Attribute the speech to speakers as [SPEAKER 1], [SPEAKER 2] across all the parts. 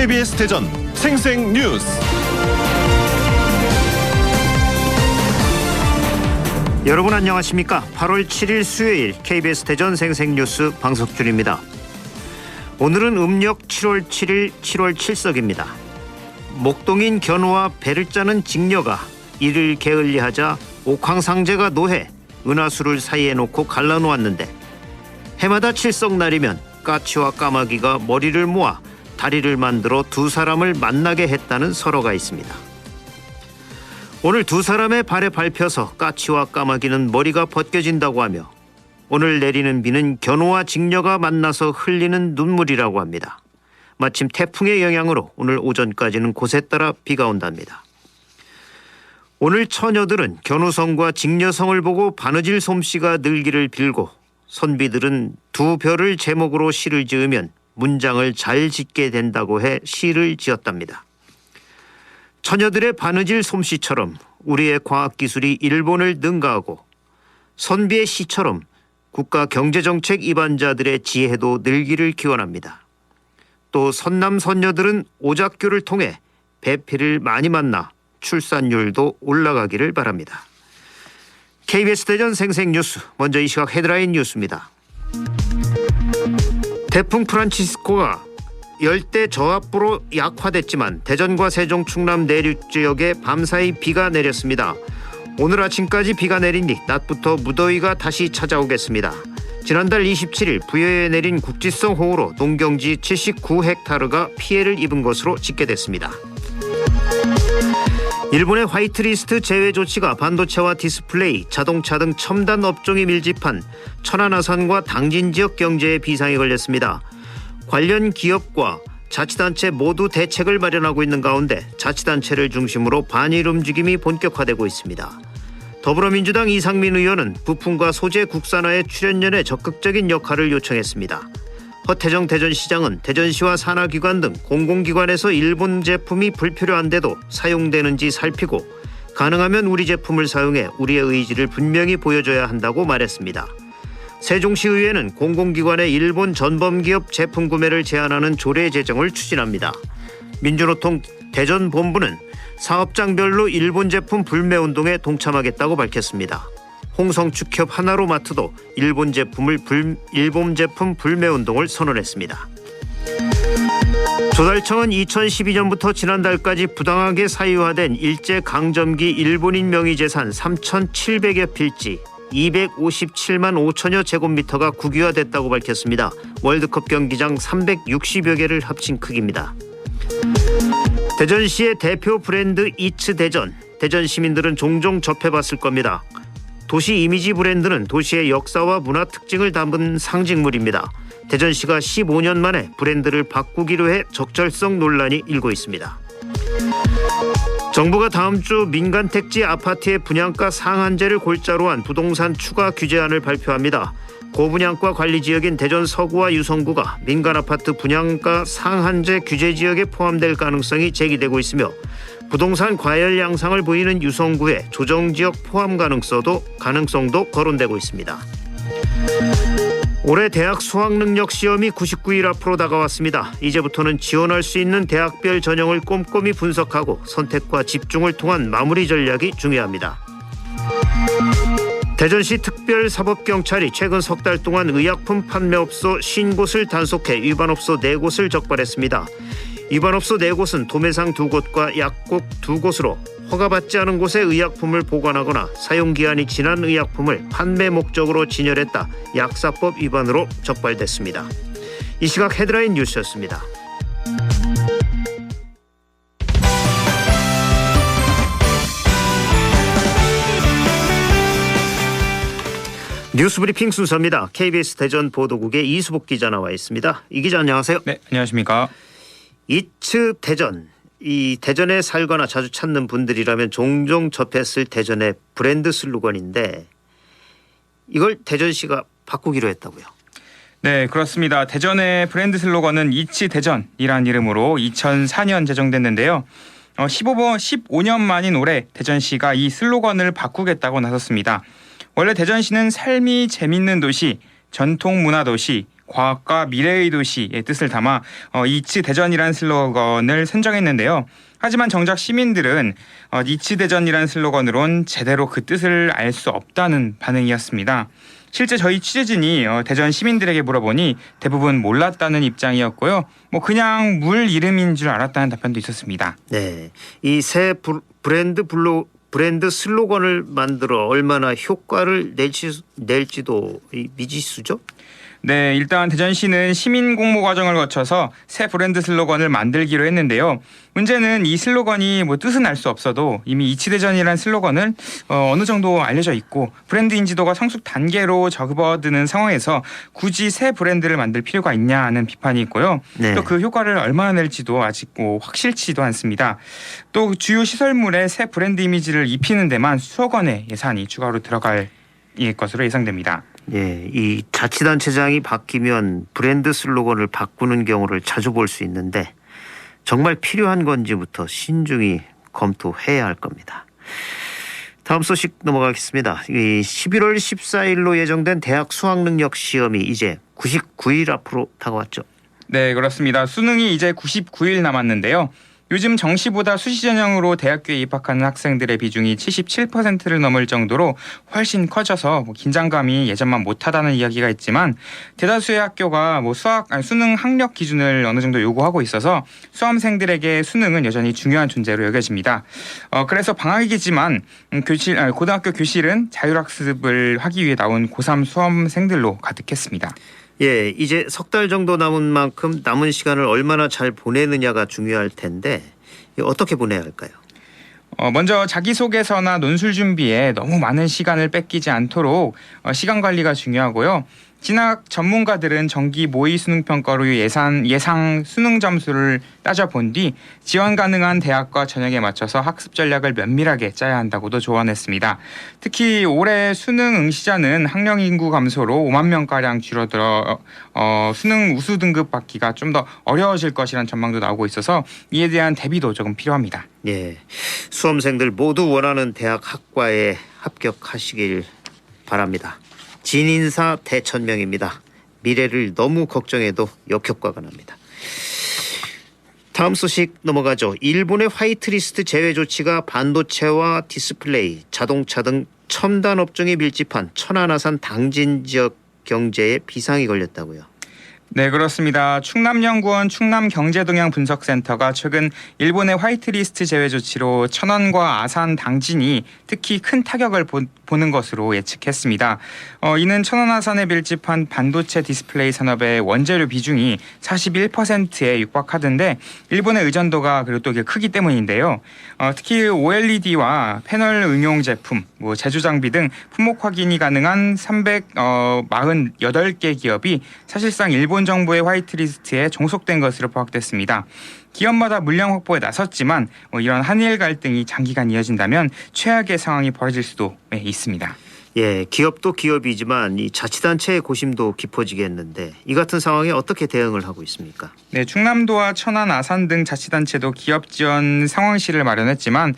[SPEAKER 1] KBS 대전 생생뉴스.
[SPEAKER 2] 여러분 안녕하십니까? 8월 7일 수요일 KBS 대전 생생뉴스 방석준입니다. 오늘은 음력 7월 7일 7월 7석입니다. 목동인 견우와 배를 짜는 직녀가 이를 게을리하자 옥황상제가 노해 은하수를 사이에 놓고 갈라놓았는데 해마다 칠석날이면 까치와 까마귀가 머리를 모아 다리를 만들어 두 사람을 만나게 했다는 설화가 있습니다. 오늘 두 사람의 발에 밟혀서 까치와 까마귀는 머리가 벗겨진다고 하며 오늘 내리는 비는 견우와 직녀가 만나서 흘리는 눈물이라고 합니다. 마침 태풍의 영향으로 오늘 오전까지는 곳에 따라 비가 온답니다. 오늘 처녀들은 견우성과 직녀성을 보고 바느질 솜씨가 늘기를 빌고 선비들은 두 별을 제목으로 시를 지으면 문장을 잘 짓게 된다고 해 시를 지었답니다. 처녀들의 바느질 솜씨처럼 우리의 과학기술이 일본을 능가하고 선비의 시처럼 국가 경제정책 입안자들의 지혜도 늘기를 기원합니다. 또 선남 선녀들은 오작교를 통해 배필을 많이 만나 출산율도 올라가기를 바랍니다. KBS 대전 생생뉴스, 먼저 이 시각 헤드라인 뉴스입니다. 태풍 프란치스코가 열대 저압부로 약화됐지만 대전과 세종, 충남 내륙 지역에 밤사이 비가 내렸습니다. 오늘 아침까지 비가 내린 뒤 낮부터 무더위가 다시 찾아오겠습니다. 지난달 27일 부여에 내린 국지성 호우로 농경지 79헥타르가 피해를 입은 것으로 집계됐습니다. 일본의 화이트리스트 제외 조치가 반도체와 디스플레이, 자동차 등 첨단 업종이 밀집한 천안아산과 당진 지역 경제에 비상이 걸렸습니다. 관련 기업과 자치단체 모두 대책을 마련하고 있는 가운데 자치단체를 중심으로 반일 움직임이 본격화되고 있습니다. 더불어민주당 이상민 의원은 부품과 소재 국산화의 출연연에 적극적인 역할을 요청했습니다. 허태정 대전시장은 대전시와 산하기관 등 공공기관에서 일본 제품이 불필요한데도 사용되는지 살피고 가능하면 우리 제품을 사용해 우리의 의지를 분명히 보여줘야 한다고 말했습니다. 세종시의회는 공공기관의 일본 전범기업 제품 구매를 제한하는 조례 제정을 추진합니다. 민주노총 대전본부는 사업장별로 일본 제품 불매운동에 동참하겠다고 밝혔습니다. 홍성축협 하나로마트도 일본 제품 불매운동을 선언했습니다. 조달청은 2012년부터 지난달까지 부당하게 사유화된 일제강점기 일본인 명의재산 3,700여 필지 257만 5천여 제곱미터가 국유화됐다고 밝혔습니다. 월드컵 경기장 360여 개를 합친 크기입니다. 대전시의 대표 브랜드 이츠 대전. 대전 시민들은 종종 접해봤을 겁니다. 도시 이미지 브랜드는 도시의 역사와 문화 특징을 담은 상징물입니다. 대전시가 15년 만에 브랜드를 바꾸기로 해 적절성 논란이 일고 있습니다. 정부가 다음 주 민간 택지 아파트의 분양가 상한제를 골자로 한 부동산 추가 규제안을 발표합니다. 고분양가 관리 지역인 대전 서구와 유성구가 민간 아파트 분양가 상한제 규제 지역에 포함될 가능성이 제기되고 있으며 부동산 과열 양상을 보이는 유성구의 조정지역 포함 가능성도 거론되고 있습니다. 올해 대학 수학능력 시험이 99일 앞으로 다가왔습니다. 이제부터는 지원할 수 있는 대학별 전형을 꼼꼼히 분석하고 선택과 집중을 통한 마무리 전략이 중요합니다. 대전시 특별사법경찰이 최근 석 달 동안 의약품 판매업소 50곳을 단속해 위반업소 4곳을 적발했습니다. 위반업소 4곳은 도매상 2곳과 약국 2곳으로 허가받지 않은 곳에 의약품을 보관하거나 사용기한이 지난 의약품을 판매 목적으로 진열했다. 약사법 위반으로 적발됐습니다. 이 시각 헤드라인 뉴스였습니다. 뉴스브리핑 순서입니다. KBS 대전 보도국의 이수복 기자 나와 있습니다. 이 기자 안녕하세요.
[SPEAKER 3] 네, 안녕하십니까.
[SPEAKER 2] 이츠 대전. 이 대전에 살거나 자주 찾는 분들이라면 종종 접했을 대전의 브랜드 슬로건인데 이걸 대전시가 바꾸기로 했다고요.
[SPEAKER 3] 네, 그렇습니다. 대전의 브랜드 슬로건은 이츠 대전이란 이름으로 2004년 제정됐는데요. 15년 만인 올해 대전시가 이 슬로건을 바꾸겠다고 나섰습니다. 원래 대전시는 삶이 재밌는 도시, 전통 문화 도시, 과학과 미래의 도시의 뜻을 담아 이치 대전이라는 슬로건을 선정했는데요. 하지만 정작 시민들은 이치 대전이라는 슬로건으론 제대로 그 뜻을 알 수 없다는 반응이었습니다. 실제 저희 취재진이 대전 시민들에게 물어보니 대부분 몰랐다는 입장이었고요. 뭐 그냥 물 이름인 줄 알았다는 답변도 있었습니다.
[SPEAKER 2] 네, 이 새 브랜드 슬로건을 만들어 얼마나 효과를 낼지도 미지수죠?
[SPEAKER 3] 네, 일단 대전시는 시민 공모 과정을 거쳐서 새 브랜드 슬로건을 만들기로 했는데요. 문제는 이 슬로건이 뭐 뜻은 알 수 없어도 이미 이치대전이라는 슬로건은 어느 정도 알려져 있고 브랜드 인지도가 성숙 단계로 접어드는 상황에서 굳이 새 브랜드를 만들 필요가 있냐는 비판이 있고요.
[SPEAKER 2] 네.
[SPEAKER 3] 또 그 효과를 얼마나 낼지도 아직 확실치도 않습니다. 또 주요 시설물에 새 브랜드 이미지를 입히는 데만 수억 원의 예산이 추가로 들어갈 것으로 예상됩니다.
[SPEAKER 2] 예, 이 자치단체장이 바뀌면 브랜드 슬로건을 바꾸는 경우를 자주 볼 수 있는데 정말 필요한 건지부터 신중히 검토해야 할 겁니다. 다음 소식 넘어가겠습니다. 11월 14일로 예정된 대학 수학능력 시험이 이제 99일 앞으로 다가왔죠.
[SPEAKER 3] 네, 그렇습니다. 수능이 이제 99일 남았는데요. 요즘 정시보다 수시 전형으로 대학교에 입학하는 학생들의 비중이 77%를 넘을 정도로 훨씬 커져서 긴장감이 예전만 못하다는 이야기가 있지만 대다수의 학교가 수능 학력 기준을 어느 정도 요구하고 있어서 수험생들에게 수능은 여전히 중요한 존재로 여겨집니다. 그래서 방학이지만 고등학교 교실은 자율학습을 하기 위해 나온 고3 수험생들로 가득했습니다.
[SPEAKER 2] 예, 이제 석 달 정도 남은 만큼 남은 시간을 얼마나 잘 보내느냐가 중요할 텐데 어떻게 보내야 할까요?
[SPEAKER 3] 먼저 자기소개서나 논술 준비에 너무 많은 시간을 뺏기지 않도록 시간 관리가 중요하고요. 진학 전문가들은 정기 모의 수능 평가로 예상 수능 점수를 따져본 뒤 지원 가능한 대학과 전형에 맞춰서 학습 전략을 면밀하게 짜야 한다고도 조언했습니다. 특히 올해 수능 응시자는 학령 인구 감소로 5만 명가량 줄어들어 수능 우수 등급 받기가 좀 더 어려워질 것이라는 전망도 나오고 있어서 이에 대한 대비도 조금 필요합니다.
[SPEAKER 2] 예, 수험생들 모두 원하는 대학 학과에 합격하시길 바랍니다. 진인사 대천명입니다. 미래를 너무 걱정해도 역효과가 납니다. 다음 소식 넘어가죠. 일본의 화이트리스트 제외 조치가 반도체와 디스플레이, 자동차 등 첨단 업종에 밀집한 천안아산 당진 지역 경제에 비상이 걸렸다고요.
[SPEAKER 3] 네, 그렇습니다. 충남연구원 충남경제동향분석센터가 최근 일본의 화이트리스트 제외 조치로 천안과 아산 당진이 특히 큰 타격을 보는 것으로 예측했습니다. 이는 천안 아산에 밀집한 반도체 디스플레이 산업의 원재료 비중이 41%에 육박하던데 일본의 의존도가 그리고 또 크기 때문인데요. 특히 OLED와 패널 응용 제품, 제조 장비 등 품목 확인이 가능한 348개 기업이 사실상 일본 정부의 화이트리스트에 종속된 것으로 파악됐습니다. 기업마다 물량 확보에 나섰지만 이런 한일 갈등이 장기간 이어진다면 최악의 상황이 벌어질 수도 있습니다.
[SPEAKER 2] 예, 기업도 기업이지만 이 자치단체의 고심도 깊어지겠는데 이 같은 상황에 어떻게 대응을 하고 있습니까?
[SPEAKER 3] 네, 충남도와 천안, 아산 등 자치단체도 기업 지원 상황실을 마련했지만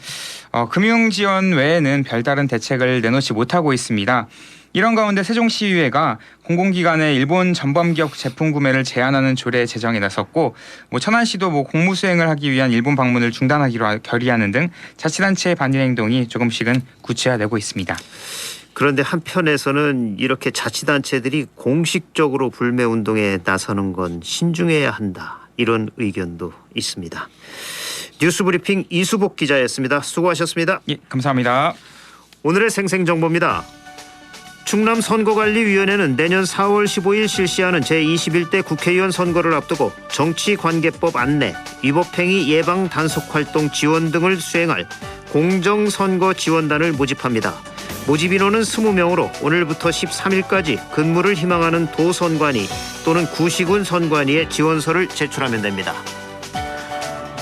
[SPEAKER 3] 금융 지원 외에는 별다른 대책을 내놓지 못하고 있습니다. 이런 가운데 세종시의회가 공공기관의 일본 전범기업 제품 구매를 제한하는 조례 제정에 나섰고 천안시도 공무 수행을 하기 위한 일본 방문을 중단하기로 결의하는 등 자치단체의 반일 행동이 조금씩은 구체화되고 있습니다.
[SPEAKER 2] 그런데 한편에서는 이렇게 자치단체들이 공식적으로 불매운동에 나서는 건 신중해야 한다. 이런 의견도 있습니다. 뉴스브리핑 이수복 기자였습니다. 수고하셨습니다.
[SPEAKER 3] 예, 감사합니다.
[SPEAKER 2] 오늘의 생생정보입니다. 충남선거관리위원회는 내년 4월 15일 실시하는 제21대 국회의원 선거를 앞두고 정치관계법 안내, 위법행위 예방 단속활동 지원 등을 수행할 공정선거지원단을 모집합니다. 모집 인원은 20명으로 오늘부터 13일까지 근무를 희망하는 도선관위 또는 구시군 선관위에 지원서를 제출하면 됩니다.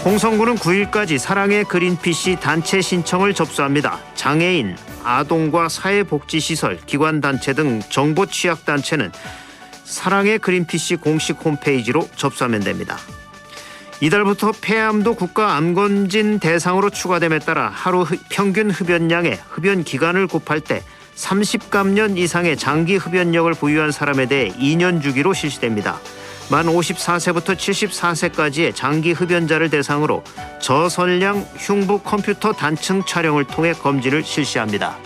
[SPEAKER 2] 홍성군은 9일까지 사랑의 그린피쉬 단체 신청을 접수합니다. 장애인, 아동과 사회복지시설, 기관단체 등 정보 취약단체는 사랑의 그린피쉬 공식 홈페이지로 접수하면 됩니다. 이달부터 폐암도 국가암검진 대상으로 추가됨에 따라 하루 평균 흡연량의 흡연 기간을 곱할 때 30감년 이상의 장기 흡연력을 보유한 사람에 대해 2년 주기로 실시됩니다. 만 54세부터 74세까지의 장기 흡연자를 대상으로 저선량 흉부 컴퓨터 단층 촬영을 통해 검진을 실시합니다.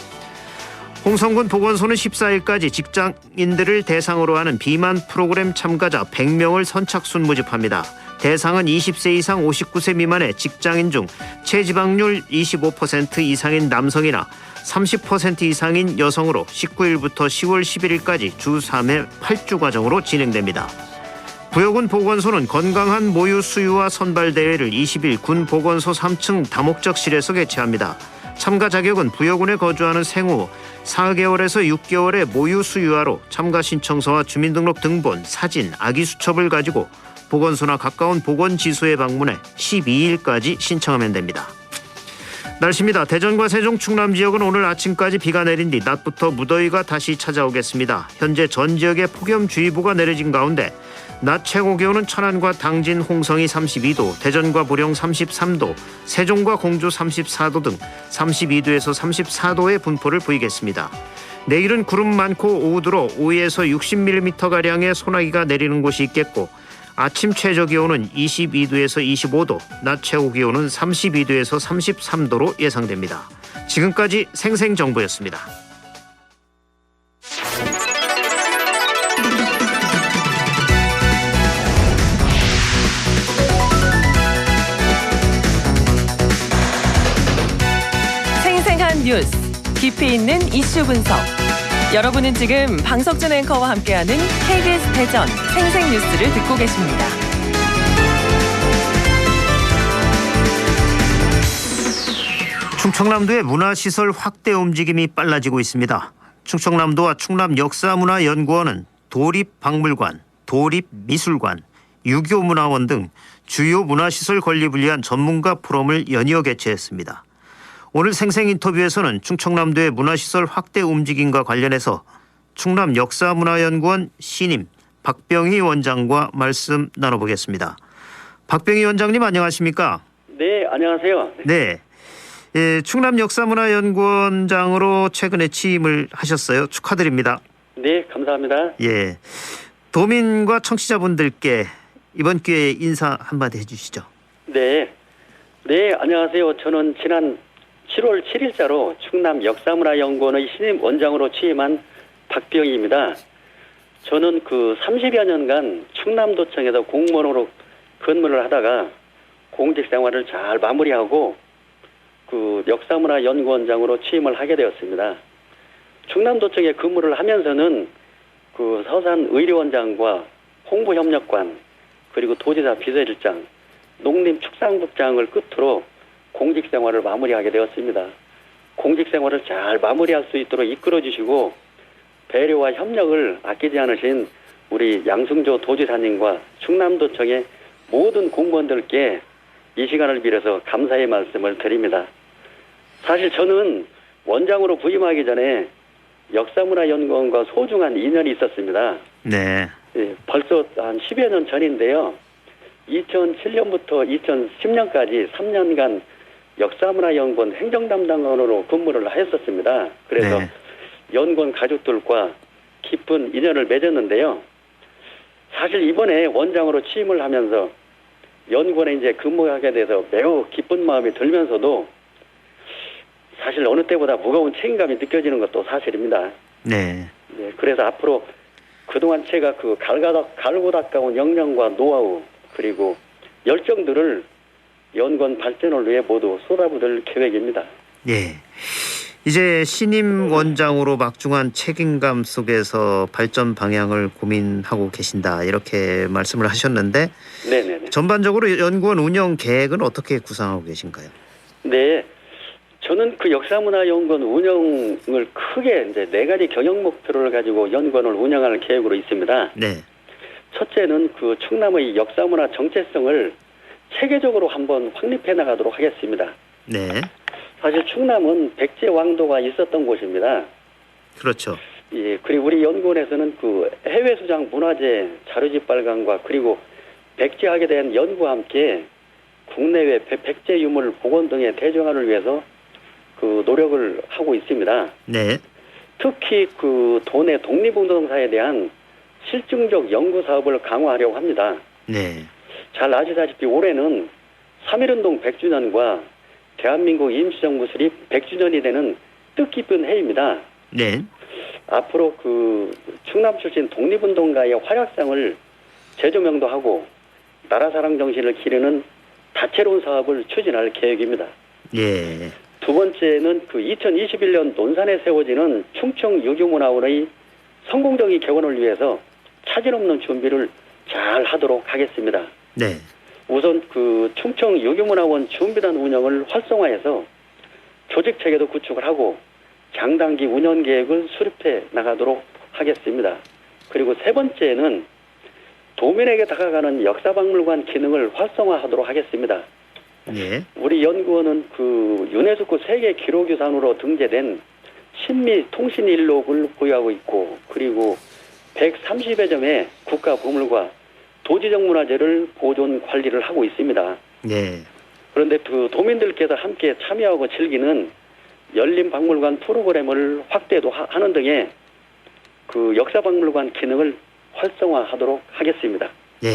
[SPEAKER 2] 홍성군 보건소는 14일까지 직장인들을 대상으로 하는 비만 프로그램 참가자 100명을 선착순 모집합니다. 대상은 20세 이상 59세 미만의 직장인 중 체지방률 25% 이상인 남성이나 30% 이상인 여성으로 19일부터 10월 11일까지 주 3회 8주 과정으로 진행됩니다. 부여군 보건소는 건강한 모유 수유와 선발 대회를 20일 군 보건소 3층 다목적실에서 개최합니다. 참가 자격은 부여군에 거주하는 생후 4개월에서 6개월의 모유 수유아로 참가 신청서와 주민등록 등본, 사진, 아기 수첩을 가지고 보건소나 가까운 보건지소에 방문해 12일까지 신청하면 됩니다. 날씨입니다. 대전과 세종, 충남 지역은 오늘 아침까지 비가 내린 뒤 낮부터 무더위가 다시 찾아오겠습니다. 현재 전 지역에 폭염주의보가 내려진 가운데 낮 최고 기온은 천안과 당진, 홍성이 32도, 대전과 보령 33도, 세종과 공주 34도 등 32도에서 34도의 분포를 보이겠습니다. 내일은 구름 많고 오후 들어 5에서 60mm가량의 소나기가 내리는 곳이 있겠고 아침 최저 기온은 22도에서 25도, 낮 최고 기온은 32도에서 33도로 예상됩니다. 지금까지 생생정보였습니다.
[SPEAKER 4] 생생한 뉴스, 깊이 있는 이슈 분석. 여러분은 지금 방석준 앵커와 함께하는 KBS 대전 생생뉴스를 듣고 계십니다.
[SPEAKER 2] 충청남도의 문화시설 확대 움직임이 빨라지고 있습니다. 충청남도와 충남역사문화연구원은 도립박물관, 도립미술관, 유교문화원 등 주요 문화시설 건립을 위한 전문가 포럼을 연이어 개최했습니다. 오늘 생생 인터뷰에서는 충청남도의 문화시설 확대 움직임과 관련해서 충남역사문화연구원 신임 박병희 원장과 말씀 나눠보겠습니다. 박병희 원장님 안녕하십니까?
[SPEAKER 5] 네, 안녕하세요.
[SPEAKER 2] 네, 충남역사문화연구원장으로 최근에 취임을 하셨어요. 축하드립니다.
[SPEAKER 5] 네, 감사합니다.
[SPEAKER 2] 예, 도민과 청취자분들께 이번 기회에 인사 한마디 해주시죠.
[SPEAKER 5] 네, 안녕하세요. 저는 지난 7월 7일자로 충남역사문화연구원의 신임 원장으로 취임한 박병희입니다. 저는 30여 년간 충남도청에서 공무원으로 근무를 하다가 공직 생활을 잘 마무리하고 역사문화연구원장으로 취임을 하게 되었습니다. 충남도청에 근무를 하면서는 서산의료원장과 홍보협력관, 그리고 도지사 비서실장, 농림축산국장을 끝으로 공직 생활을 마무리하게 되었습니다. 공직 생활을 잘 마무리할 수 있도록 이끌어주시고 배려와 협력을 아끼지 않으신 우리 양승조 도지사님과 충남도청의 모든 공무원들께 이 시간을 빌어서 감사의 말씀을 드립니다. 사실 저는 원장으로 부임하기 전에 역사문화연구원과 소중한 인연이 있었습니다.
[SPEAKER 2] 네.
[SPEAKER 5] 예, 벌써 한 10여 년 전인데요. 2007년부터 2010년까지 3년간 역사문화연구원 행정담당원으로 근무를 했었습니다. 그래서
[SPEAKER 2] 네.
[SPEAKER 5] 연구원 가족들과 깊은 인연을 맺었는데요. 사실 이번에 원장으로 취임을 하면서 연구원에 이제 근무하게 돼서 매우 기쁜 마음이 들면서도 사실 어느 때보다 무거운 책임감이 느껴지는 것도 사실입니다.
[SPEAKER 2] 네.
[SPEAKER 5] 네, 그래서 앞으로 그동안 제가 갈고 닦아온 역량과 노하우 그리고 열정들을 연구원 발전을 위해 모두 쏟아부을 계획입니다.
[SPEAKER 2] 예. 이제 신임 원장으로 막중한 책임감 속에서 발전 방향을 고민하고 계신다 이렇게 말씀을 하셨는데
[SPEAKER 5] 네네네.
[SPEAKER 2] 전반적으로 연구원 운영 계획은 어떻게 구상하고 계신가요?
[SPEAKER 5] 네, 저는 역사문화연구원 운영을 크게 이제 4가지 경영 목표를 가지고 연구원을 운영할 계획으로 있습니다.
[SPEAKER 2] 네.
[SPEAKER 5] 첫째는 충남의 역사문화 정체성을 체계적으로 한번 확립해 나가도록 하겠습니다.
[SPEAKER 2] 네.
[SPEAKER 5] 사실 충남은 백제 왕도가 있었던 곳입니다.
[SPEAKER 2] 그렇죠.
[SPEAKER 5] 예, 그리고 우리 연구원에서는 해외 수장 문화재 자료집 발간과 그리고 백제학에 대한 연구와 함께 국내외 백제 유물 복원 등의 대중화를 위해서 노력을 하고 있습니다.
[SPEAKER 2] 네.
[SPEAKER 5] 특히 그 도내 독립운동사에 대한 실증적 연구 사업을 강화하려고 합니다.
[SPEAKER 2] 네.
[SPEAKER 5] 잘 아시다시피 올해는 3.1운동 100주년과 대한민국 임시정부 수립 100주년이 되는 뜻깊은 해입니다.
[SPEAKER 2] 네.
[SPEAKER 5] 앞으로 그 충남 출신 독립운동가의 활약상을 재조명도 하고 나라 사랑 정신을 기르는 다채로운 사업을 추진할 계획입니다.
[SPEAKER 2] 예.
[SPEAKER 5] 두 번째는 그 2021년 논산에 세워지는 충청 유교문화원의 성공적인 개원을 위해서 차질 없는 준비를 잘 하도록 하겠습니다.
[SPEAKER 2] 네.
[SPEAKER 5] 우선 그 충청 유교문화원 준비단 운영을 활성화해서 조직 체계도 구축을 하고 장단기 운영 계획을 수립해 나가도록 하겠습니다. 그리고 세 번째는 도민에게 다가가는 역사박물관 기능을 활성화하도록 하겠습니다.
[SPEAKER 2] 예.
[SPEAKER 5] 우리 연구원은 그 유네스코 세계 기록유산으로 등재된 신미 통신일록을 보유하고 있고, 그리고 130여 점의 국가보물과 도지적 문화재를 보존 관리를 하고 있습니다.
[SPEAKER 2] 예.
[SPEAKER 5] 그런데 그 도민들께서 함께 참여하고 즐기는 열린 박물관 프로그램을 확대도 하는 등의 그 역사박물관 기능을 활성화하도록 하겠습니다.
[SPEAKER 2] 예.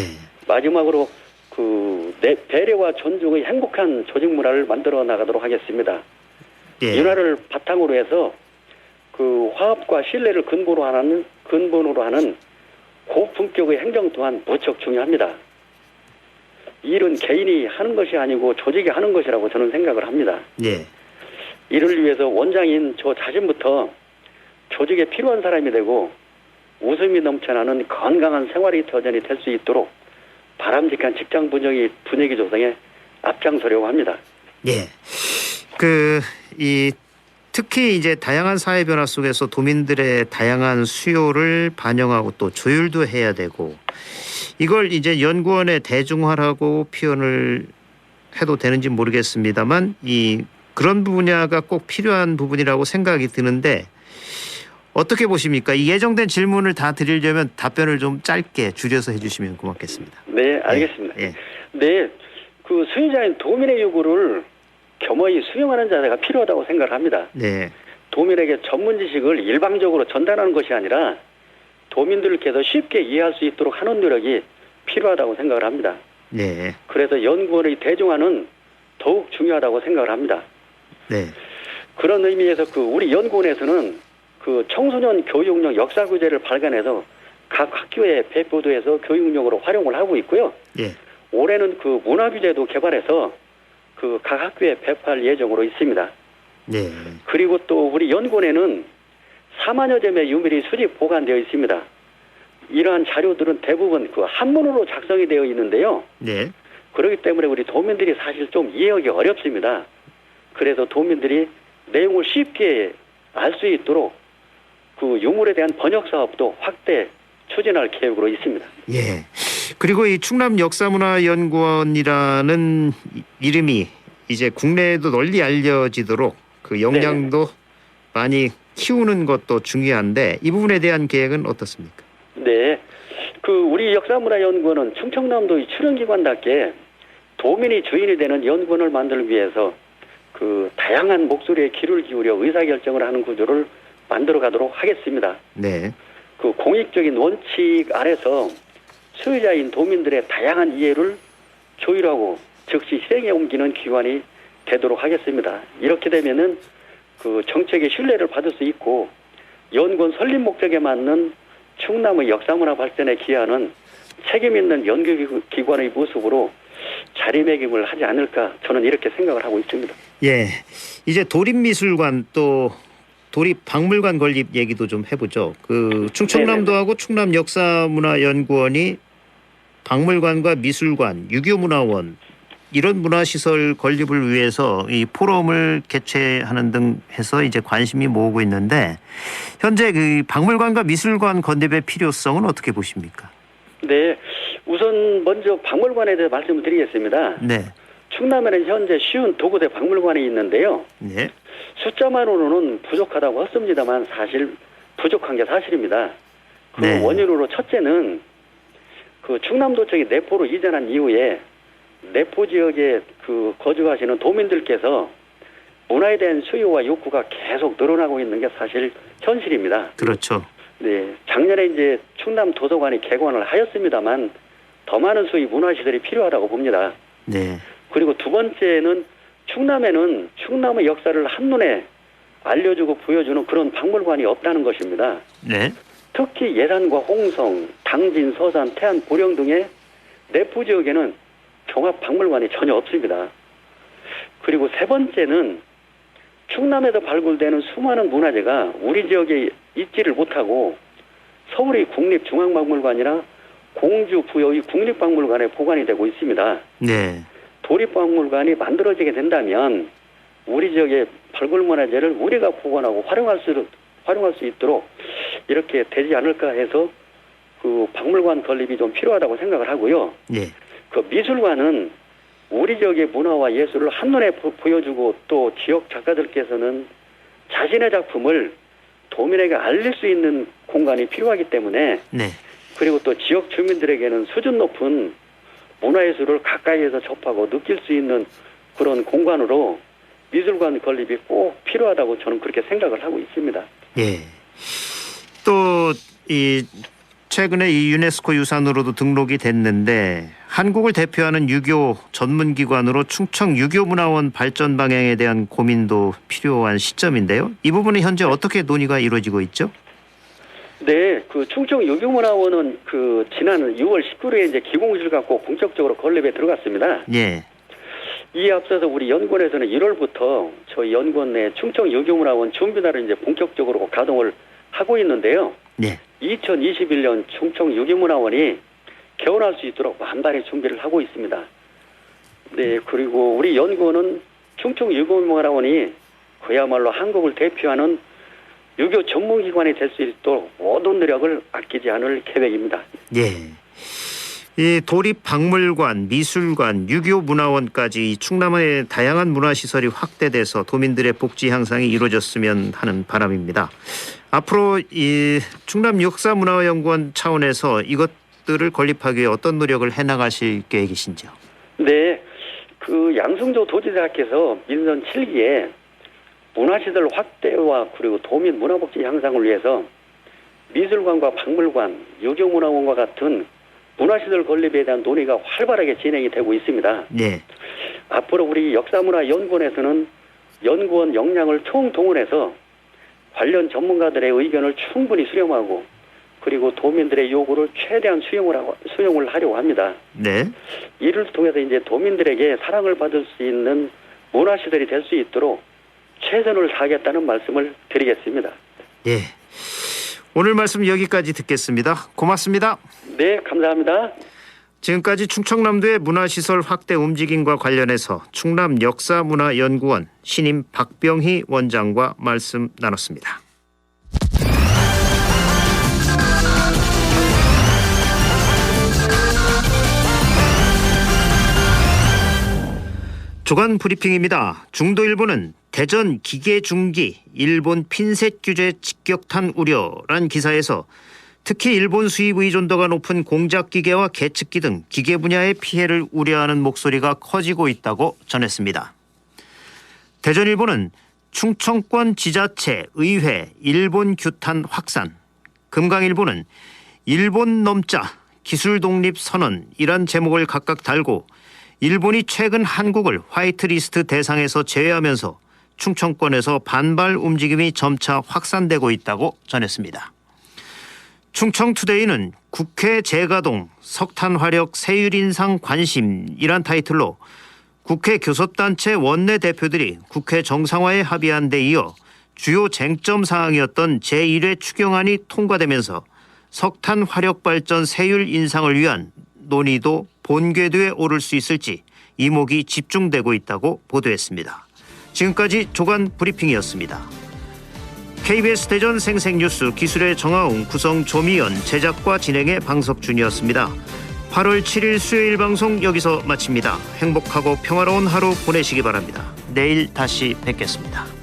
[SPEAKER 5] 마지막으로 그 배려와 존중의 행복한 조직 문화를 만들어 나가도록 하겠습니다.
[SPEAKER 2] 예.
[SPEAKER 5] 이 문화를 바탕으로 해서 그 화합과 신뢰를 근본으로 하는 고품격의 행정 또한 무척 중요합니다. 일은 개인이 하는 것이 아니고 조직이 하는 것이라고 저는 생각을 합니다.
[SPEAKER 2] 예.
[SPEAKER 5] 이를 위해서 원장인 저 자신부터 조직에 필요한 사람이 되고 웃음이 넘쳐나는 건강한 생활이 터전이 될 수 있도록 바람직한 직장 분위기 조성에 앞장서려고 합니다.
[SPEAKER 2] 예. 특히 이제 다양한 사회 변화 속에서 도민들의 다양한 수요를 반영하고 또 조율도 해야 되고, 이걸 이제 연구원의 대중화라고 표현을 해도 되는지 모르겠습니다만 그런 분야가 꼭 필요한 부분이라고 생각이 드는데 어떻게 보십니까? 이 예정된 질문을 다 드리려면 답변을 좀 짧게 줄여서 해주시면 고맙겠습니다.
[SPEAKER 5] 네, 알겠습니다.
[SPEAKER 2] 예.
[SPEAKER 5] 네, 그 수요자인 도민의 요구를 겸허히 수용하는 자세가 필요하다고 생각을 합니다.
[SPEAKER 2] 네.
[SPEAKER 5] 도민에게 전문 지식을 일방적으로 전달하는 것이 아니라 도민들께서 쉽게 이해할 수 있도록 하는 노력이 필요하다고 생각을 합니다.
[SPEAKER 2] 네.
[SPEAKER 5] 그래서 연구원의 대중화는 더욱 중요하다고 생각을 합니다.
[SPEAKER 2] 네.
[SPEAKER 5] 그런 의미에서 그 우리 연구원에서는 그 청소년 교육용 역사 교재를 발간해서 각 학교에 배포도해서 교육용으로 활용을 하고 있고요.
[SPEAKER 2] 예.
[SPEAKER 5] 올해는 그 문화 교재도 개발해서 그 각 학교에 배포할 예정으로 있습니다.
[SPEAKER 2] 네.
[SPEAKER 5] 그리고 또 우리 연구원에는 4만여 점의 유물이 수집 보관되어 있습니다. 이러한 자료들은 대부분 그 한문으로 작성이 되어 있는데요.
[SPEAKER 2] 네.
[SPEAKER 5] 그렇기 때문에 우리 도민들이 사실 좀 이해하기 어렵습니다. 그래서 도민들이 내용을 쉽게 알 수 있도록 그 유물에 대한 번역 사업도 확대 추진할 계획으로 있습니다.
[SPEAKER 2] 예. 그리고 이 충남역사문화연구원이라는 이름이 이제 국내에도 널리 알려지도록 그 역량도 많이 키우는 것도 중요한데 이 부분에 대한 계획은 어떻습니까?
[SPEAKER 5] 네. 그 우리 역사문화연구원은 충청남도의 출연기관답게 도민이 주인이 되는 연구원을 만들기 위해서 그 다양한 목소리에 귀를 기울여 의사결정을 하는 구조를 만들어 가도록 하겠습니다.
[SPEAKER 2] 네.
[SPEAKER 5] 그 공익적인 원칙 아래서 소유자인 도민들의 다양한 이해를 조율하고 즉시 실행에 옮기는 기관이 되도록 하겠습니다. 이렇게 되면은 그 정책의 신뢰를 받을 수 있고 연구원 설립 목적에 맞는 충남의 역사문화 발전에 기여하는 책임 있는 연구기관의 모습으로 자리매김을 하지 않을까 저는 이렇게 생각을 하고 있습니다.
[SPEAKER 2] 예. 이제 도립미술관 또 도립박물관 건립 얘기도 좀 해보죠. 그 충청남도하고 충남역사문화연구원이 박물관과 미술관, 유교문화원 이런 문화시설 건립을 위해서 이 포럼을 개최하는 등 해서 이제 관심이 모으고 있는데 현재 그 박물관과 미술관 건립의 필요성은 어떻게 보십니까?
[SPEAKER 5] 네, 우선 먼저 박물관에 대해 말씀을 드리겠습니다.
[SPEAKER 2] 네.
[SPEAKER 5] 충남에는 현재 50도구대 박물관이 있는데요.
[SPEAKER 2] 네.
[SPEAKER 5] 숫자만으로는 부족하다고 했습니다만 사실 부족한 게 사실입니다. 그
[SPEAKER 2] 네.
[SPEAKER 5] 원인으로 첫째는 그 충남도청이 내포로 이전한 이후에 내포 지역에 그 거주하시는 도민들께서 문화에 대한 수요와 욕구가 계속 늘어나고 있는 게 사실 현실입니다.
[SPEAKER 2] 그렇죠.
[SPEAKER 5] 네, 작년에 이제 충남 도서관이 개관을 하였습니다만 더 많은 수의 문화시설이 필요하다고 봅니다.
[SPEAKER 2] 네.
[SPEAKER 5] 그리고 두 번째는 충남에는 충남의 역사를 한눈에 알려주고 보여주는 그런 박물관이 없다는 것입니다.
[SPEAKER 2] 네.
[SPEAKER 5] 특히 예산과 홍성, 당진, 서산, 태안, 보령 등의 내부 지역에는 종합 박물관이 전혀 없습니다. 그리고 세 번째는 충남에서 발굴되는 수많은 문화재가 우리 지역에 있지를 못하고 서울의 국립중앙박물관이나 공주 부여의 국립박물관에 보관이 되고 있습니다.
[SPEAKER 2] 네.
[SPEAKER 5] 도립박물관이 만들어지게 된다면 우리 지역의 발굴문화재를 우리가 보관하고 활용할 수 있도록 이렇게 되지 않을까 해서 그 박물관 건립이 좀 필요하다고 생각을 하고요.
[SPEAKER 2] 네.
[SPEAKER 5] 그 미술관은 우리 지역의 문화와 예술을 한눈에 보여주고 또 지역 작가들께서는 자신의 작품을 도민에게 알릴 수 있는 공간이 필요하기 때문에
[SPEAKER 2] 네.
[SPEAKER 5] 그리고 또 지역 주민들에게는 수준 높은 문화예술을 가까이에서 접하고 느낄 수 있는 그런 공간으로 미술관 건립이 꼭 필요하다고 저는 그렇게 생각을 하고 있습니다.
[SPEAKER 2] 예. 또 이 최근에 이 유네스코 유산으로도 등록이 됐는데 한국을 대표하는 유교 전문기관으로 충청 유교문화원 발전 방향에 대한 고민도 필요한 시점인데요. 이 부분은 현재 어떻게 논의가 이루어지고 있죠?
[SPEAKER 5] 네, 그 충청 유교문화원은 그 지난 6월 19일에 이제 기공실 갖고 본격적으로 건립에 들어갔습니다.
[SPEAKER 2] 예.
[SPEAKER 5] 이에 앞서서 우리 연구원에서는 1월부터 저희 연구원 내 충청 유교문화원 준비단을 이제 본격적으로 가동을 하고 있는데요.
[SPEAKER 2] 네.
[SPEAKER 5] 2021년 충청 유교문화원이 개원할 수 있도록 만반의 준비를 하고 있습니다. 네, 그리고 우리 연구원은 충청 유교문화원이 그야말로 한국을 대표하는 유교 전문기관이 될 수 있도록 모든 노력을 아끼지 않을 계획입니다.
[SPEAKER 2] 예. 이 도립박물관, 미술관, 유교문화원까지 이 충남의 다양한 문화시설이 확대돼서 도민들의 복지 향상이 이루어졌으면 하는 바람입니다. 앞으로 이 충남 역사문화연구원 차원에서 이것들을 건립하기 위해 어떤 노력을 해나가실 계획이신지요?
[SPEAKER 5] 네, 그 양승조 도지사께서 민선 7기에 문화시설 확대와 그리고 도민 문화복지 향상을 위해서 미술관과 박물관, 유교문화원과 같은 문화시설 건립에 대한 논의가 활발하게 진행이 되고 있습니다.
[SPEAKER 2] 네.
[SPEAKER 5] 앞으로 우리 역사문화연구원에서는 연구원 역량을 총동원해서 관련 전문가들의 의견을 충분히 수렴하고 그리고 도민들의 요구를 최대한 수용을 하려고 합니다.
[SPEAKER 2] 네.
[SPEAKER 5] 이를 통해서 이제 도민들에게 사랑을 받을 수 있는 문화시설이 될 수 있도록 최선을 다하겠다는 말씀을 드리겠습니다.
[SPEAKER 2] 예. 오늘 말씀 여기까지 듣겠습니다. 고맙습니다.
[SPEAKER 5] 네, 감사합니다.
[SPEAKER 2] 지금까지 충청남도의 문화시설 확대 움직임과 관련해서 충남 역사문화연구원 신임 박병희 원장과 말씀 나눴습니다. 주간 브리핑입니다. 중도일보는 대전 기계중기, 일본 핀셋 규제 직격탄 우려란 기사에서 특히 일본 수입 의존도가 높은 공작기계와 계측기 등 기계 분야의 피해를 우려하는 목소리가 커지고 있다고 전했습니다. 대전일보는 충청권 지자체, 의회, 일본 규탄 확산, 금강일보는 일본 넘자, 기술 독립 선언이란 제목을 각각 달고 일본이 최근 한국을 화이트리스트 대상에서 제외하면서 충청권에서 반발 움직임이 점차 확산되고 있다고 전했습니다. 충청투데이는 국회 재가동, 석탄 화력 세율 인상 관심이란 타이틀로 국회 교섭단체 원내대표들이 국회 정상화에 합의한 데 이어 주요 쟁점 사항이었던 제1회 추경안이 통과되면서 석탄 화력 발전 세율 인상을 위한 논의도 본궤도에 오를 수 있을지 이목이 집중되고 있다고 보도했습니다. 지금까지 조간 브리핑이었습니다. KBS 대전 생생뉴스 기술의 정아웅, 구성 조미연, 제작과 진행의 방석준이었습니다. 8월 7일 수요일 방송 여기서 마칩니다. 행복하고 평화로운 하루 보내시기 바랍니다. 내일 다시 뵙겠습니다.